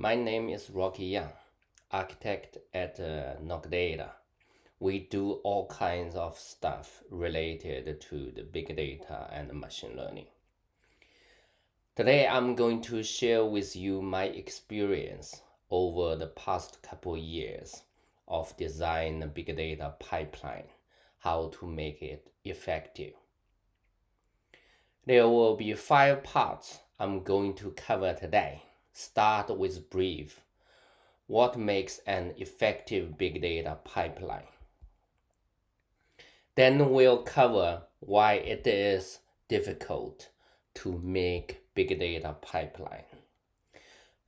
My name is Rockie, architect at KnockData. We do all kinds of stuff related to the big data and machine learning. Today, I'm going to share with you my experience over the past couple years of design a big data pipeline, how to make it effective. There will be 5 parts I'm going to cover today. Start with brief. What makes an effective big data pipeline? Then we'll cover why it is difficult to make big data pipeline.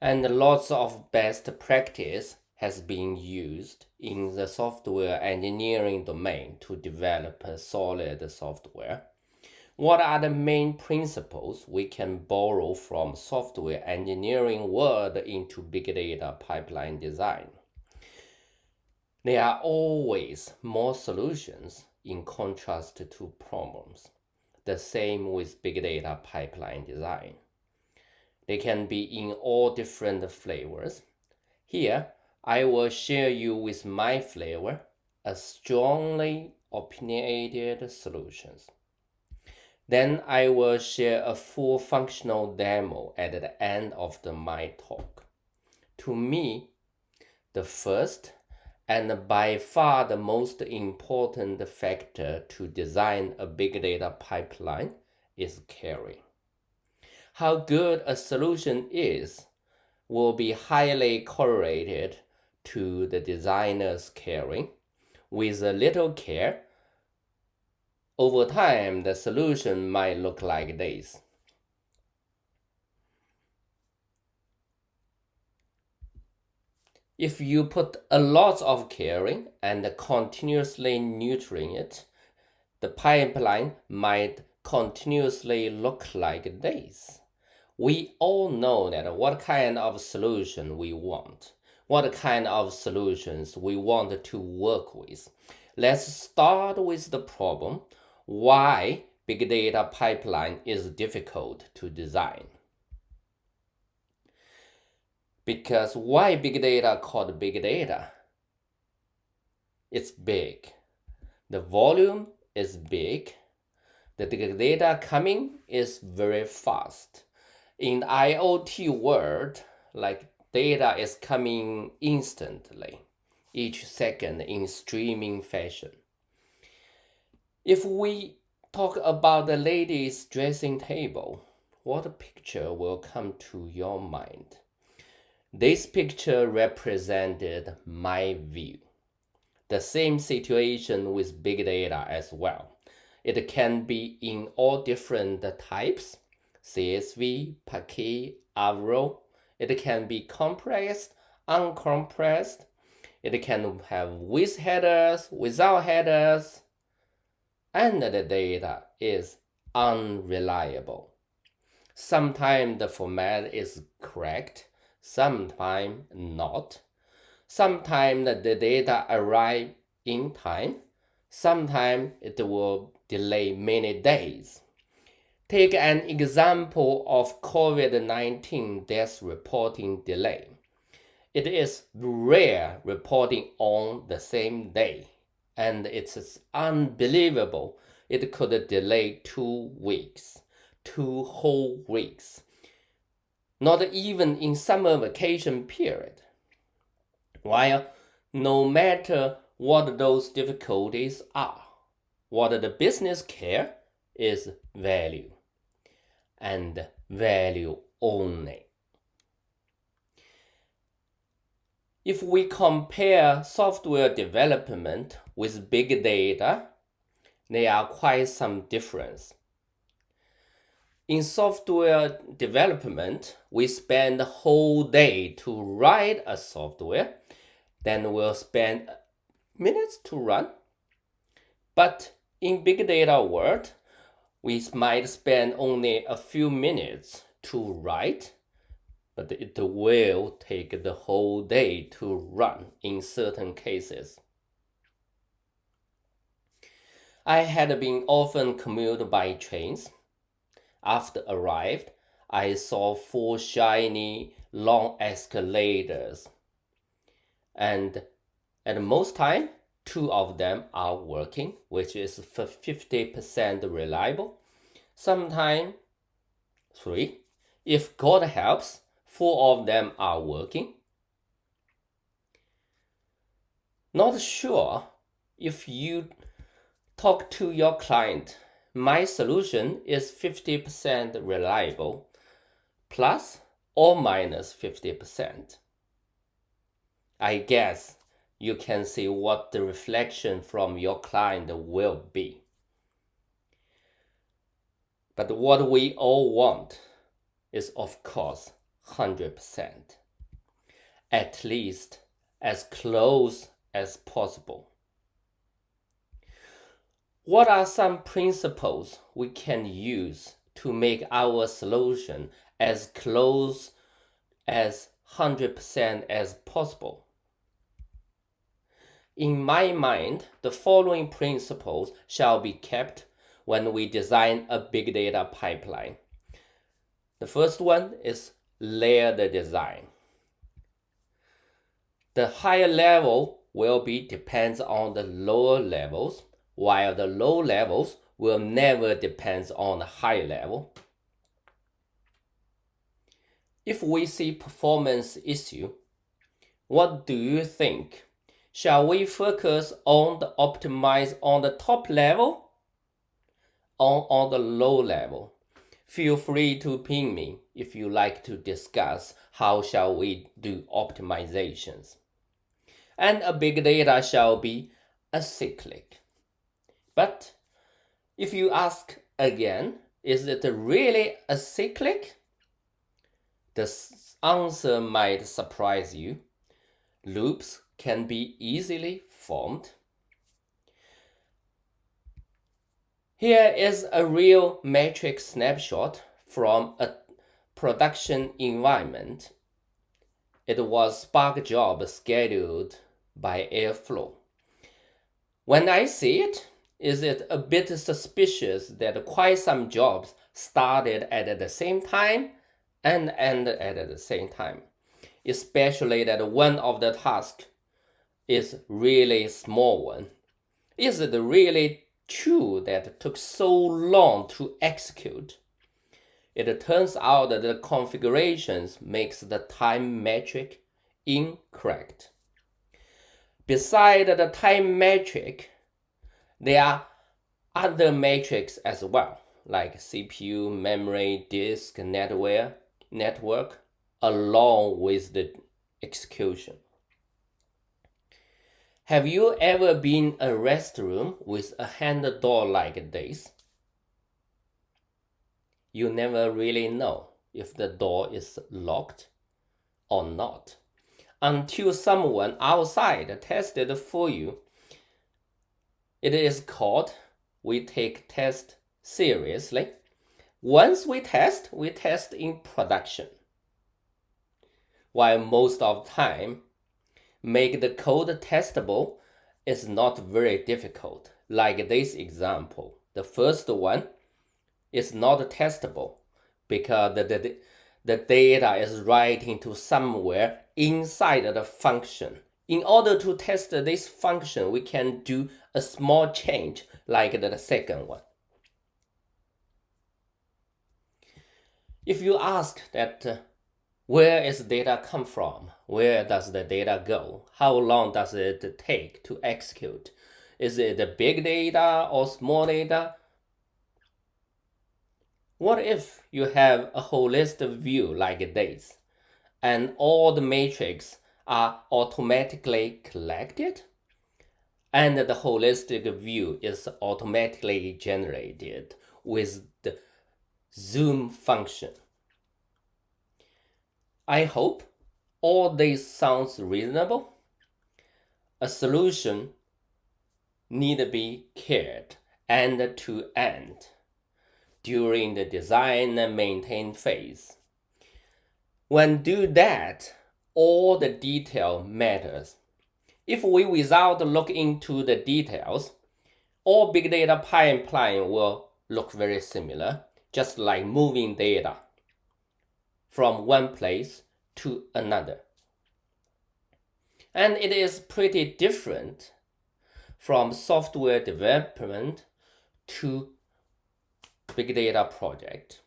And lots of best practice has been used in the software engineering domain to develop a solid software. What are the main principles we can borrow from software engineering world into big data pipeline design? There are always more solutions in contrast to problems. The same with big data pipeline design. They can be in all different flavors. Here, I will share you with my flavor, a strongly opinionated solutions. Then I will share a full functional demo at the end of my talk. To me, the first and by far the most important factor to design a big data pipeline is caring. How good a solution is will be highly correlated to the designer's caring. With a little care, over time, the solution might look like this. If you put a lot of caring and continuously nurturing it, the pipeline might continuously look like this. We all know that what kind of solution we want, what kind of solutions we want to work with. Let's start with the problem. Why big data pipeline is difficult to design. Because why big data called big data? It's big. The volume is big. The data coming is very fast. In the IoT world, like data is coming instantly, each second in streaming fashion. If we talk about the lady's dressing table, what picture will come to your mind? This picture represented my view. The same situation with big data as well. It can be in all different types, CSV, Apache, Avro. It can be compressed, uncompressed. It can have with headers, without headers. And the data is unreliable. Sometimes the format is correct, sometimes not. Sometimes the data arrive in time, sometimes it will delay many days. Take an example of COVID-19 death reporting delay. It is rare reporting on the same day. And it's unbelievable. It could delay 2 weeks, 2 whole weeks. Not even in summer vacation period. While no matter what those difficulties are, what the business care is value, and value only. If we compare software development with big data, there are quite some difference. In software development, we spend the whole day to write a software, then we'll spend minutes to run. But in big data world, we might spend only a few minutes to write, but it will take the whole day to run in certain cases. I had been often commuted by trains. After arrived, I saw 4 shiny long escalators. And at most time, 2 of them are working, which is 50% reliable. Sometimes 3. If God helps, 4 of them are working. Not sure if you talk to your client, my solution is 50% reliable, plus or minus 50%. I guess you can see what the reflection from your client will be. But what we all want is, of course, 100%. At least as close as possible. What are some principles we can use to make our solution as close as 100% as possible? In my mind, the following principles shall be kept when we design a big data pipeline. The first one is layered design. The higher level will be depends on the lower levels, while the low levels will never depend on the high level. If we see performance issue, what do you think? Shall we focus on the optimize on the top level or on the low level? Feel free to ping me if you like to discuss how shall we do optimizations. And a big data shall be acyclic. But if you ask again, is it really acyclic? The answer might surprise you. Loops can be easily formed. Here is a real metric snapshot from a production environment. It was Spark job scheduled by Airflow. When I see it, is it a bit suspicious that quite some jobs started at the same time and ended at the same time, especially that one of the tasks is really small one. Is it really true that it took so long to execute? It turns out that the configurations makes the time metric incorrect. Besides the time metric, there are other metrics as well, like CPU, memory, disk, network, along with the execution. Have you ever been in a restroom with a hand door like this? You never really know if the door is locked or not until someone outside tested for you. It is called we take test seriously. Once we test in production. While most of the time, make the code testable is not very difficult. Like this example, the first one is not testable because the data is writing to somewhere inside the function. In order to test this function, we can do a small change like the second one. If you ask that where is data come from? Where does the data go? How long does it take to execute? Is it the big data or small data? What if you have a holistic view like this, and all the metrics are automatically collected, and the holistic view is automatically generated with the zoom function? I hope all this sounds reasonable. A solution need to be cared end to end during the design and maintain phase. When do that, all the detail matters. If we without look into the details, all big data pipeline will look very similar, just like moving data from one place to another. And it is pretty different from software development to big data project,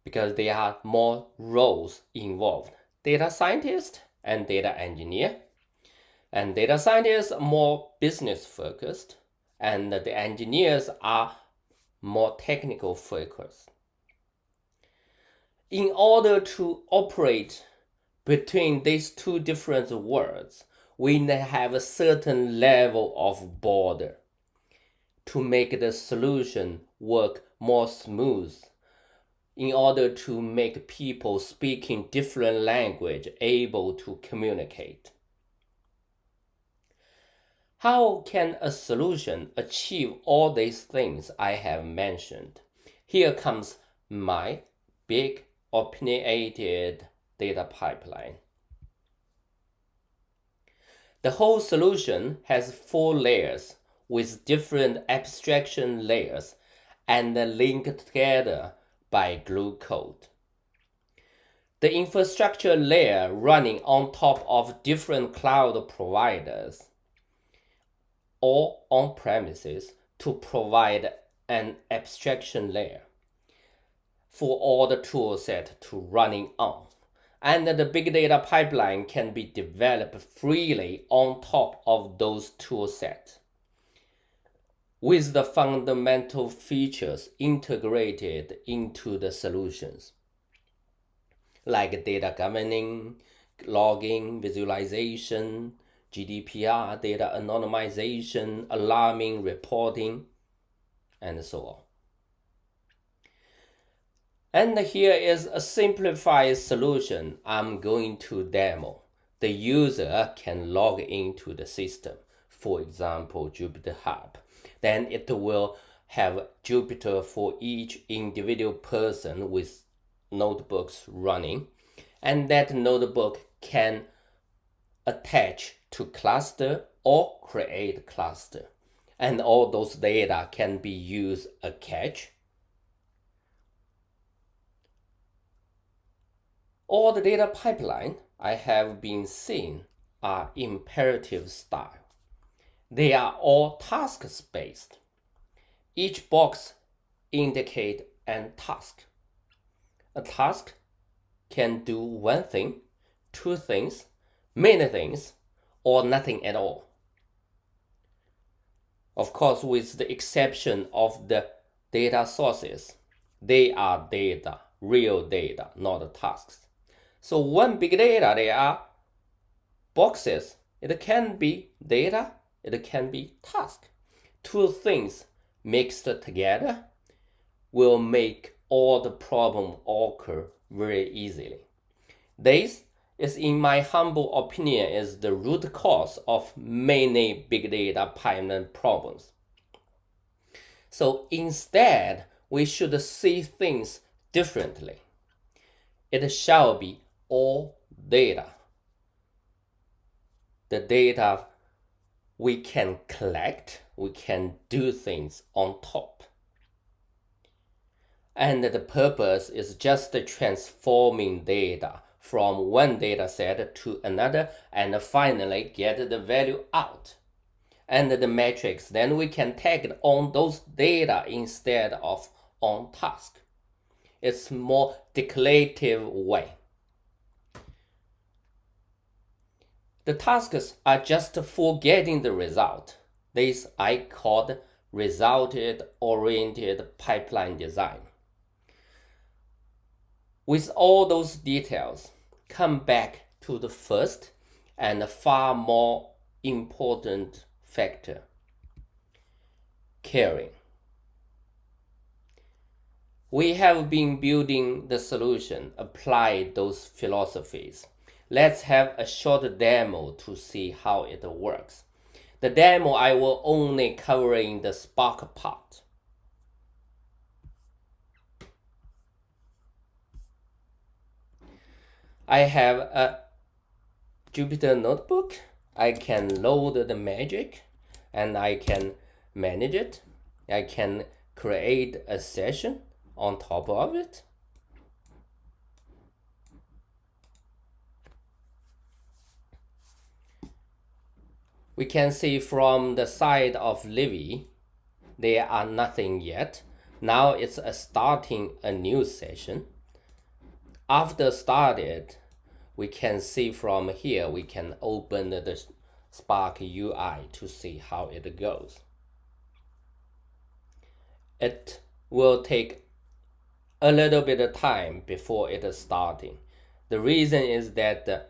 because there are more roles involved. Data scientist and data engineer. And data scientists are more business focused, and the engineers are more technical focused. In order to operate between these two different worlds, we have a certain level of border to make the solution work more smooth, in order to make people speaking different language able to communicate. How can a solution achieve all these things I have mentioned? Here comes my big opinionated data pipeline. The whole solution has 4 layers with different abstraction layers and linked together by glue code. The infrastructure layer running on top of different cloud providers or on premises to provide an abstraction layer for all the tool set to running on. And the big data pipeline can be developed freely on top of those tool sets, with the fundamental features integrated into the solutions, like data governing, logging, visualization, GDPR, data anonymization, alarming, reporting, and so on. And here is a simplified solution I'm going to demo. The user can log into the system, for example, Jupyter Hub. Then it will have Jupyter for each individual person with notebooks running. And that notebook can attach to cluster or create cluster. And all those data can be used a cache. All the data pipeline I have been seeing are imperative style. They are all tasks based. Each box indicates a task. A task can do one thing, 2 things, many things, or nothing at all. Of course, with the exception of the data sources, they are data, real data, not tasks. So one big data, there are boxes. It can be data, it can be task. 2 things mixed together will make all the problem occur very easily. This is, in my humble opinion, is the root cause of many big data pipeline problems. So instead, we should see things differently. It shall be all data. The data we can collect, we can do things on top. And the purpose is just transforming data from one data set to another and finally get the value out. And the metrics, then we can tag on those data instead of on task. It's more declarative way. The tasks are just for getting the result. This I called result-oriented pipeline design. With all those details, come back to the first and far more important factor: caring. We have been building the solution, apply those philosophies. Let's have a short demo to see how it works. The demo I will only cover in the Spark part. I have a Jupyter notebook. I can load the magic and I can manage it. I can create a session on top of it. we can see from the side of Livy, there are nothing yet. Now it's starting a new session. After started, we can see from here, we can open the Spark UI to see how it goes. It will take a little bit of time before it is starting. The reason is that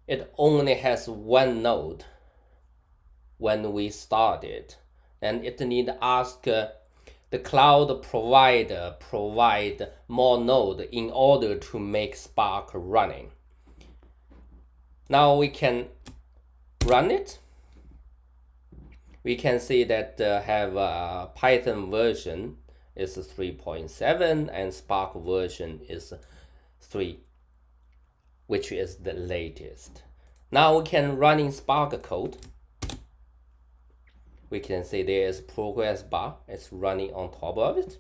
it only has one node when we start it, and it need to ask the cloud provider provide more node in order to make Spark running. Now we can run it. We can see that have a Python version is 3.7 and Spark version is 3, which is the latest. Now we can run in Spark code. We can see there is progress bar. It's running on top of it.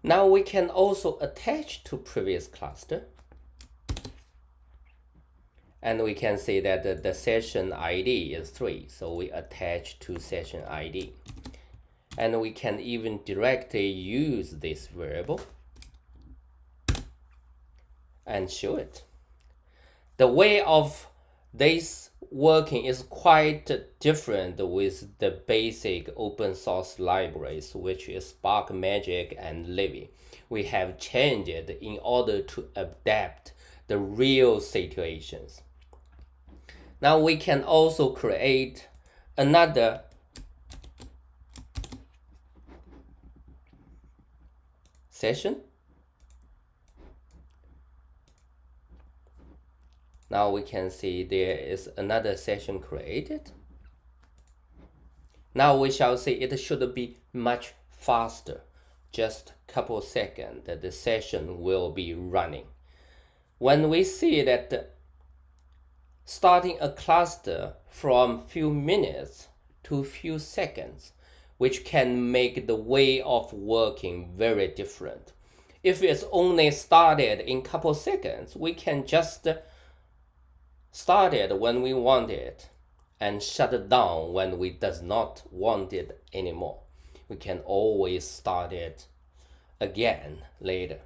Now we can also attach to previous cluster. And we can see that the session ID is 3, so we attach to session ID. And we can even directly use this variable and show it. The way of this working is quite different with the basic open source libraries, which is Spark Magic and Livy. We have changed it in order to adapt the real situations. Now we can also create another session. Now we can see there is another session created. Now we shall see it should be much faster. Just a couple seconds that the session will be running. When we see that starting a cluster from few minutes to few seconds, which can make the way of working very different. If it's only started in couple seconds, we can just start it when we want it and shut it down when we does not want it anymore. We can always start it again later.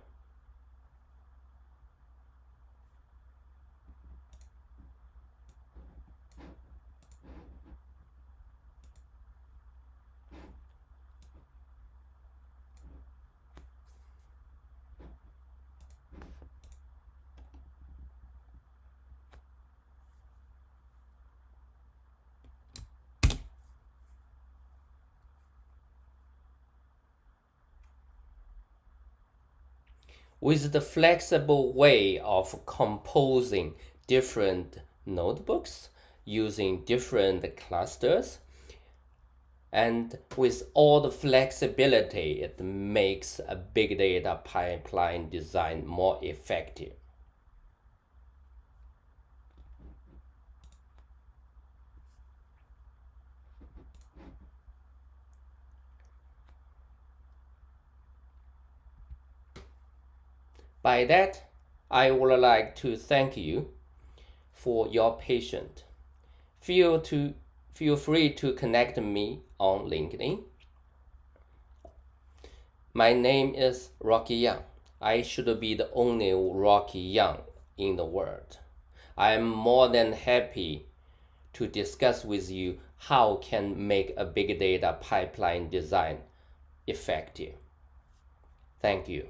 With the flexible way of composing different notebooks using different clusters, and with all the flexibility, it makes a big data pipeline design more effective. By that, I would like to thank you for your patience. Feel free to connect me on LinkedIn. My name is Rockie Young. I should be the only Rockie Young in the world. I am more than happy to discuss with you how can make a big data pipeline design effective. Thank you.